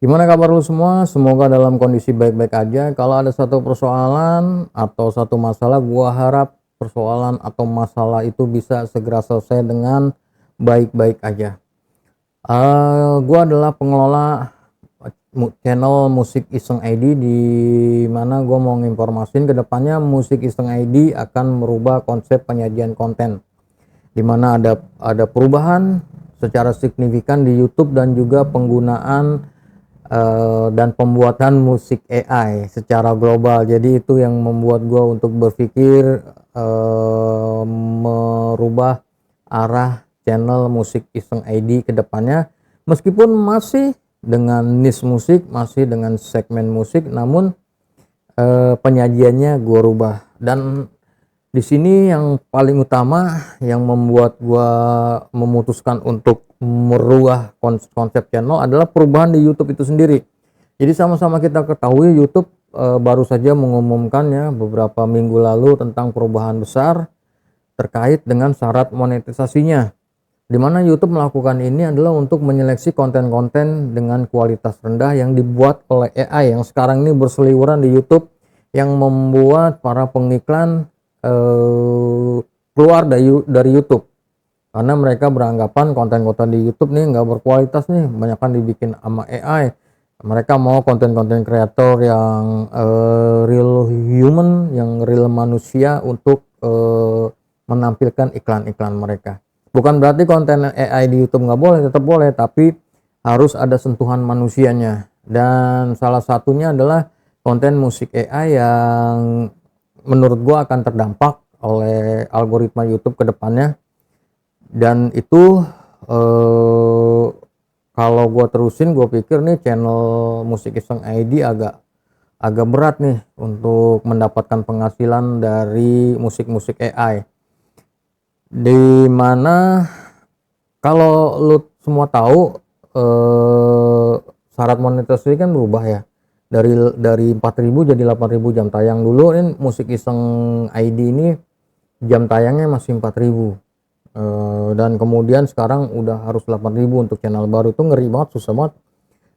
Gimana kabar lu semua? Semoga dalam kondisi baik-baik aja. Kalau ada satu persoalan atau satu masalah, gua harap persoalan atau masalah itu bisa segera selesai dengan baik-baik aja. Gua adalah pengelola channel Musik Iseng ID, di mana gua mau nginformasin ke depannya Musik Iseng ID akan merubah konsep penyajian konten, di mana ada perubahan secara signifikan di YouTube dan juga penggunaan dan pembuatan musik AI secara global. Jadi itu yang membuat gue untuk berpikir merubah arah channel Musik Iseng ID ke depannya, meskipun masih dengan niche musik, masih dengan segmen musik, namun penyajiannya gue rubah. Dan di sini yang paling utama yang membuat gua memutuskan untuk merubah konsep channel adalah perubahan di YouTube itu sendiri. Jadi sama-sama kita ketahui YouTube baru saja mengumumkan ya beberapa minggu lalu tentang perubahan besar terkait dengan syarat monetisasinya. Di mana YouTube melakukan ini adalah untuk menyeleksi konten-konten dengan kualitas rendah yang dibuat oleh AI yang sekarang ini berseliweran di YouTube, yang membuat para pengiklan keluar dari YouTube karena mereka beranggapan konten-konten di YouTube nih nggak berkualitas nih, banyakkan dibikin sama AI. Mereka mau konten-konten kreator yang real human, yang real manusia untuk menampilkan iklan-iklan mereka. Bukan berarti konten AI di YouTube nggak boleh, tetap boleh, tapi harus ada sentuhan manusianya. Dan salah satunya adalah konten musik AI yang menurut gua akan terdampak oleh algoritma YouTube ke depannya. Dan itu kalau gua terusin, gua pikir nih channel Musik Iseng ID agak berat nih untuk mendapatkan penghasilan dari musik-musik AI. Di mana kalau lu semua tahu syarat monetisasi kan berubah ya. Dari 4.000 jadi 8.000 jam tayang. Dulu ini Musik Iseng ID ini jam tayangnya masih 4.000. Dan kemudian sekarang udah harus 8.000 untuk channel baru. Itu ngeri banget, susah banget.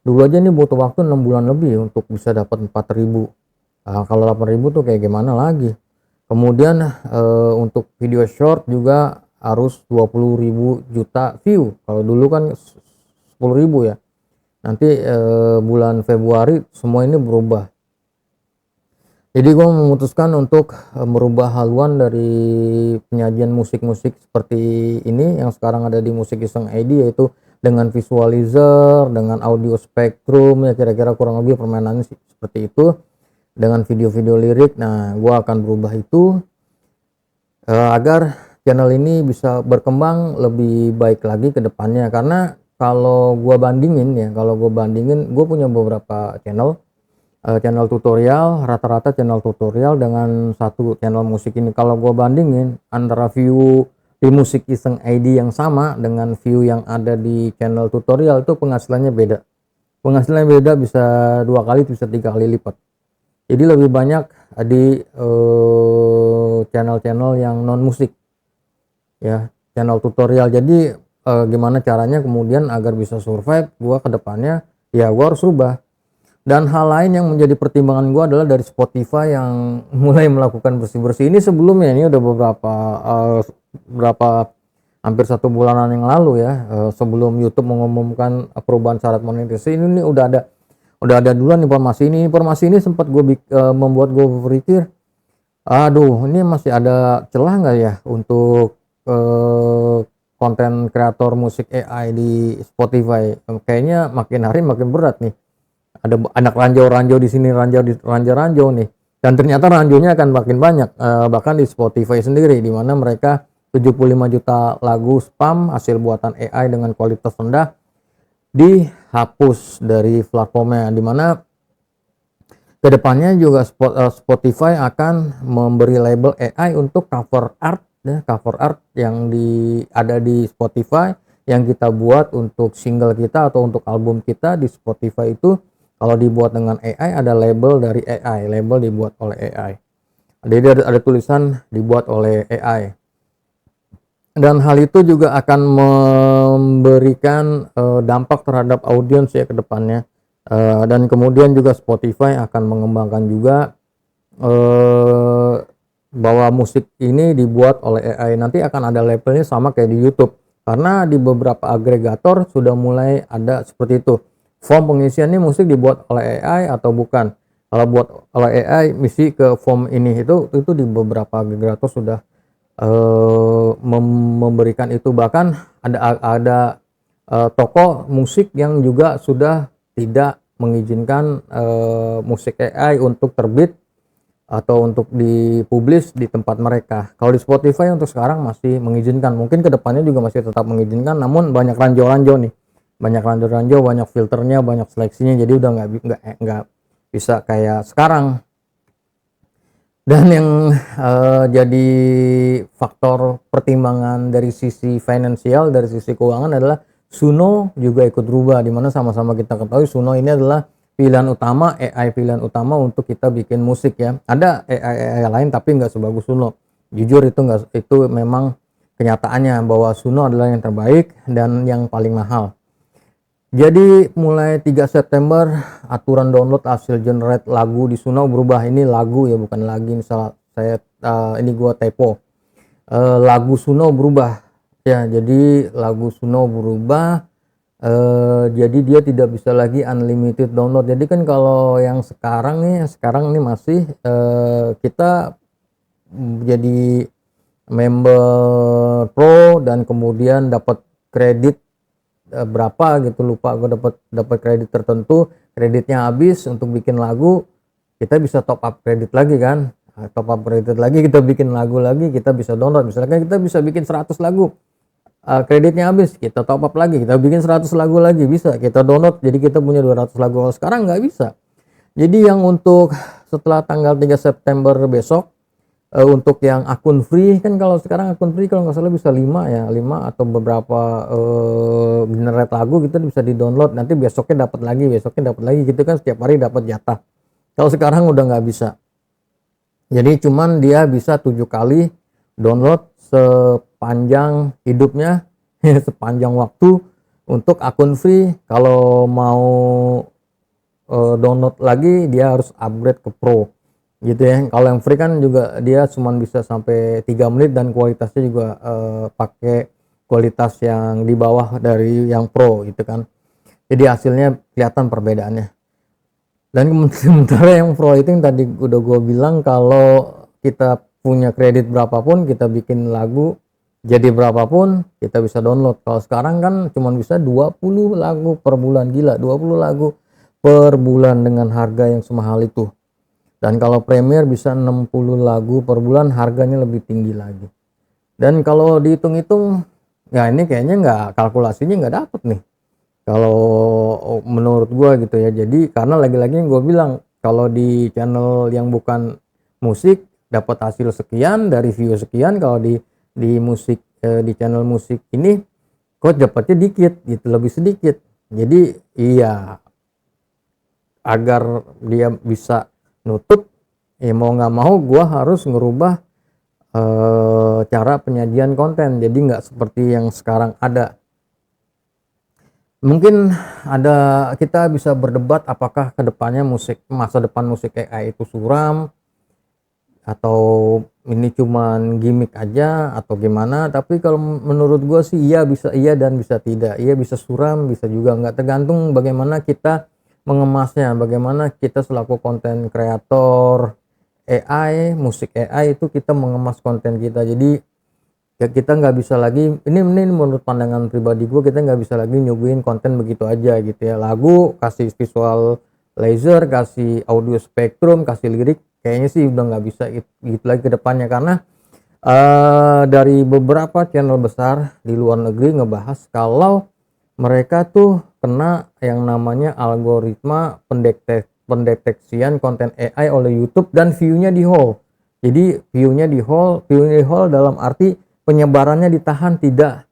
Dulu aja nih butuh waktu 6 bulan lebih untuk bisa dapat 4.000. Kalau 8.000 tuh kayak gimana lagi. Kemudian untuk video short juga harus 20.000 juta view. Kalau dulu kan 10.000 ya. Nanti bulan Februari semua ini berubah. Jadi gue memutuskan untuk merubah haluan dari penyajian musik-musik seperti ini yang sekarang ada di Musik Iseng ID, yaitu dengan visualizer, dengan audio spektrum, ya kira-kira kurang lebih permainannya seperti itu, dengan video-video lirik. Nah, gue akan berubah itu agar channel ini bisa berkembang lebih baik lagi ke depannya. Karena kalau gue bandingin, gue punya beberapa channel tutorial, rata-rata channel tutorial dengan satu channel musik ini. Kalau gue bandingin antara view di Musik Iseng ID yang sama dengan view yang ada di channel tutorial, itu penghasilannya beda. Penghasilannya beda, bisa 2 kali, bisa 3 kali lipat. Jadi lebih banyak di channel-channel yang non musik ya, channel tutorial. Jadi gimana caranya kemudian agar bisa survive gua ke depannya, ya gua harus rubah. Dan hal lain yang menjadi pertimbangan gue adalah dari Spotify yang mulai melakukan bersih-bersih ini sebelumnya. Ini udah berapa hampir 1 bulanan yang lalu ya, sebelum YouTube mengumumkan perubahan syarat monetisasi ini udah ada duluan informasi ini. Informasi ini sempat membuat gue berpikir, aduh ini masih ada celah nggak ya untuk konten kreator musik AI di Spotify. Kayaknya makin hari makin berat nih. Ada anak ranjau-ranjau di sini, ranjau nih, dan ternyata ranjaunya akan makin banyak, bahkan di Spotify sendiri, di mana mereka 75 juta lagu spam hasil buatan AI dengan kualitas rendah dihapus dari platformnya. Di mana kedepannya juga Spotify akan memberi label AI untuk cover art ya, cover art yang ada di Spotify yang kita buat untuk single kita atau untuk album kita di Spotify itu. Kalau dibuat dengan AI, ada label dari AI, label dibuat oleh AI. Jadi ada tulisan dibuat oleh AI. Dan hal itu juga akan memberikan dampak terhadap audiens ya ke depannya. Dan kemudian juga Spotify akan mengembangkan juga bahwa musik ini dibuat oleh AI. Nanti akan ada labelnya sama kayak di YouTube, karena di beberapa agregator sudah mulai ada seperti itu. Form pengisian ini musik dibuat oleh AI atau bukan. Kalau buat oleh AI, misi ke form ini itu di beberapa agregator sudah memberikan itu. Bahkan ada toko musik yang juga sudah tidak mengizinkan musik AI untuk terbit atau untuk dipublish di tempat mereka. Kalau di Spotify untuk sekarang masih mengizinkan, mungkin kedepannya juga masih tetap mengizinkan, namun banyak ranjau-ranjau nih, banyak ranjau-ranjau, banyak filternya, banyak seleksinya, jadi udah nggak bisa kayak sekarang. Dan yang jadi faktor pertimbangan dari sisi finansial, dari sisi keuangan adalah Suno juga ikut berubah, dimana sama-sama kita ketahui Suno ini adalah pilihan utama, AI pilihan utama untuk kita bikin musik ya. Ada AI lain tapi nggak sebagus Suno. Jujur itu memang kenyataannya bahwa Suno adalah yang terbaik dan yang paling mahal. Jadi mulai 3 September aturan download hasil generate lagu di Suno berubah. Ini lagu ya, bukan lagi misalnya ini gua typo. Lagu Suno berubah. Ya, jadi lagu Suno berubah. Jadi dia tidak bisa lagi unlimited download. Jadi kan kalau yang sekarang nih masih kita jadi member pro dan kemudian dapat kredit berapa gitu, lupa gue, dapat kredit tertentu, kreditnya habis untuk bikin lagu, kita bisa top up kredit lagi kan. Top up kredit lagi, kita bikin lagu lagi, kita bisa download. Misalkan kita bisa bikin 100 lagu, kreditnya habis, kita top up lagi, kita bikin 100 lagu lagi, bisa kita download, jadi kita punya 200 lagu. Kalau sekarang nggak bisa. Jadi yang untuk setelah tanggal 3 September besok, untuk yang akun free, kan kalau sekarang akun free kalau nggak salah bisa 5 ya, 5 atau beberapa generate lagu gitu bisa di download, nanti besoknya dapat lagi gitu kan, setiap hari dapat jatah. Kalau sekarang udah nggak bisa. Jadi cuman dia bisa 7 kali download sepanjang hidupnya, sepanjang waktu untuk akun free. Kalau mau download lagi dia harus upgrade ke pro gitu ya. Kalau yang free kan juga dia cuman bisa sampai 3 menit dan kualitasnya juga pakai kualitas yang di bawah dari yang pro gitu kan. Jadi hasilnya kelihatan perbedaannya. Dan sementara yang pro itu yang tadi udah gue bilang, kalau kita punya kredit berapapun, kita bikin lagu jadi berapapun, kita bisa download. Kalau sekarang kan cuma bisa 20 lagu per bulan. Gila, 20 lagu per bulan dengan harga yang semahal itu. Dan kalau Premiere bisa 60 lagu per bulan, harganya lebih tinggi lagi. Dan kalau dihitung-hitung, ya ini kayaknya kalkulasinya nggak dapet nih, kalau menurut gua gitu ya. Jadi karena lagi-lagi yang gue bilang, kalau di channel yang bukan musik dapat hasil sekian dari view sekian, kalau di musik di channel musik ini kok dapatnya dikit gitu, lebih sedikit. Jadi iya, agar dia bisa nutup ya mau nggak mau gua harus ngerubah cara penyajian konten, jadi nggak seperti yang sekarang ada. Mungkin kita bisa berdebat apakah kedepannya masa depan musik AI itu suram atau ini cuman gimmick aja atau gimana. Tapi kalau menurut gue sih bisa iya dan bisa tidak. Iya bisa suram, bisa juga enggak, tergantung bagaimana kita mengemasnya, bagaimana kita selaku konten kreator AI, musik AI itu kita mengemas konten kita. Jadi ya kita nggak bisa lagi, ini menurut pandangan pribadi gue, kita nggak bisa lagi nyuguhin konten begitu aja gitu ya. Lagu kasih visual laser, kasih audio spektrum, kasih lirik, kayaknya sih udah nggak bisa gitu lagi ke depannya. Karena dari beberapa channel besar di luar negeri ngebahas kalau mereka tuh kena yang namanya algoritma pendeteksian konten AI oleh YouTube dan view-nya di hold. Jadi view-nya di hold dalam arti penyebarannya ditahan, tidak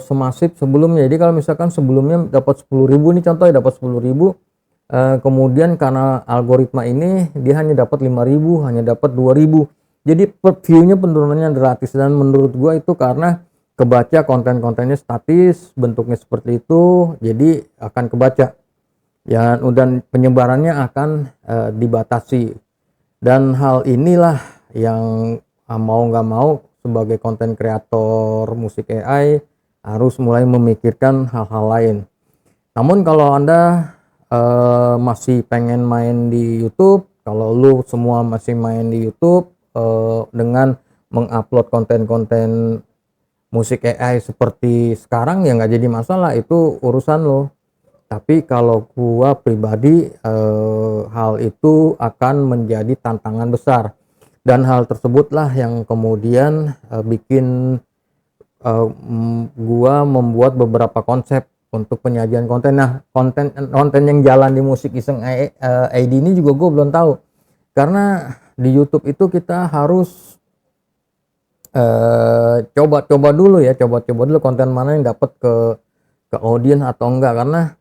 semasif sebelumnya. Jadi kalau misalkan sebelumnya dapat 10.000 nih, contohnya dapat 10.000, kemudian karena algoritma ini dia hanya dapat 5.000, hanya dapat 2.000. Jadi view-nya penurunannya gratis. Dan menurut gua itu karena kebaca konten-kontennya statis, bentuknya seperti itu, jadi akan kebaca. ya, dan penyebarannya akan dibatasi. Dan hal inilah yang mau nggak mau sebagai konten kreator musik AI harus mulai memikirkan hal-hal lain. Namun kalau Anda masih pengen main di YouTube, kalau lu semua masih main di YouTube dengan mengupload konten-konten musik AI seperti sekarang, ya nggak jadi masalah, itu urusan lo. Tapi kalau gua pribadi hal itu akan menjadi tantangan besar, dan hal tersebutlah yang kemudian bikin gua membuat beberapa konsep untuk penyajian konten. Nah, konten yang jalan di musik iseng ID ini juga gue belum tahu, karena di YouTube itu kita harus coba-coba dulu ya, coba-coba dulu konten mana yang dapat ke audiens atau enggak. Karena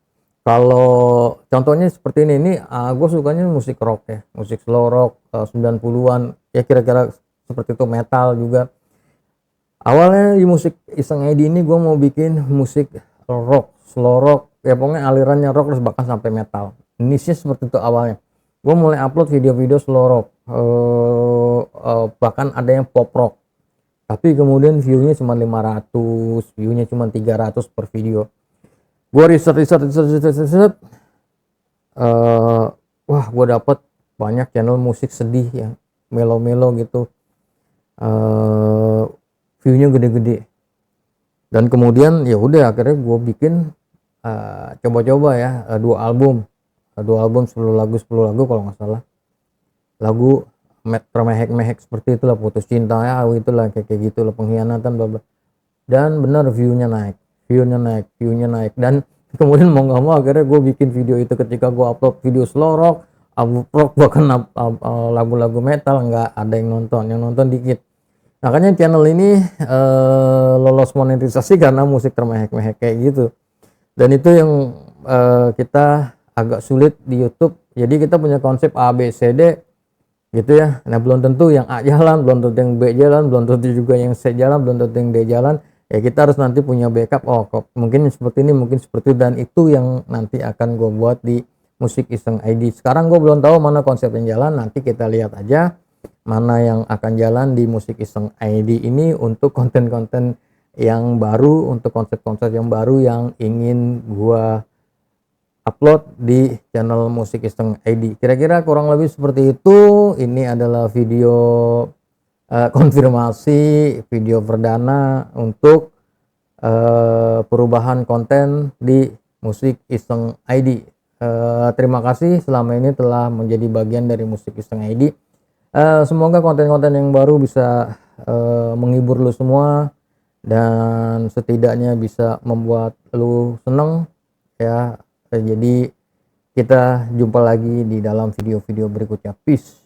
kalau contohnya seperti ini gue sukanya musik rock ya, musik slow rock 90-an ya, kira-kira seperti itu, metal juga. Awalnya di musik iseng ID ini gue mau bikin musik rock, slow rock, ya pokoknya alirannya rock terus bahkan sampai metal. Niche seperti itu awalnya. Gue mulai upload video-video slow rock, bahkan ada yang pop rock. Tapi kemudian view-nya cuma 500, view-nya cuma 300 per video. Gue riset, wah gue dapet banyak channel musik sedih ya, melo-melo gitu. View-nya gede-gede. Dan kemudian ya udah akhirnya gue bikin coba-coba ya, dua album 10 lagu kalau nggak salah. Lagu termehek-mehek seperti itulah, putus cinta ya, itulah kayak gitulah, pengkhianatan bla bla. Dan benar view-nya naik. Dan kemudian mau nggak mau akhirnya gue bikin video itu. Ketika gue upload video slow rock, rock, bahkan lagu-lagu metal, nggak ada yang nonton dikit. Makanya channel ini lolos monetisasi karena musik termehek-mehek kayak gitu. Dan itu yang kita agak sulit di YouTube. Jadi kita punya konsep A B C D gitu ya. Nah, belum tentu yang A jalan, belum tentu yang B jalan, belum tentu juga yang C jalan, belum tentu yang D jalan. Ya kita harus nanti punya backup. Oh, kok mungkin seperti ini, mungkin seperti itu. Dan itu yang nanti akan gue buat di musik iseng ID. Sekarang gue belum tahu mana konsep yang jalan. Nanti kita lihat aja mana yang akan jalan di musik iseng ID ini untuk konten-konten yang baru, untuk konsep-konsep yang baru yang ingin gua upload di channel musik iseng ID. Kira-kira kurang lebih seperti itu. Ini adalah video konfirmasi, video perdana untuk perubahan konten di musik iseng ID. Terima kasih selama ini telah menjadi bagian dari musik iseng ID. Semoga konten-konten yang baru bisa menghibur lu semua, dan setidaknya bisa membuat lu seneng ya. Jadi kita jumpa lagi di dalam video-video berikutnya. Peace.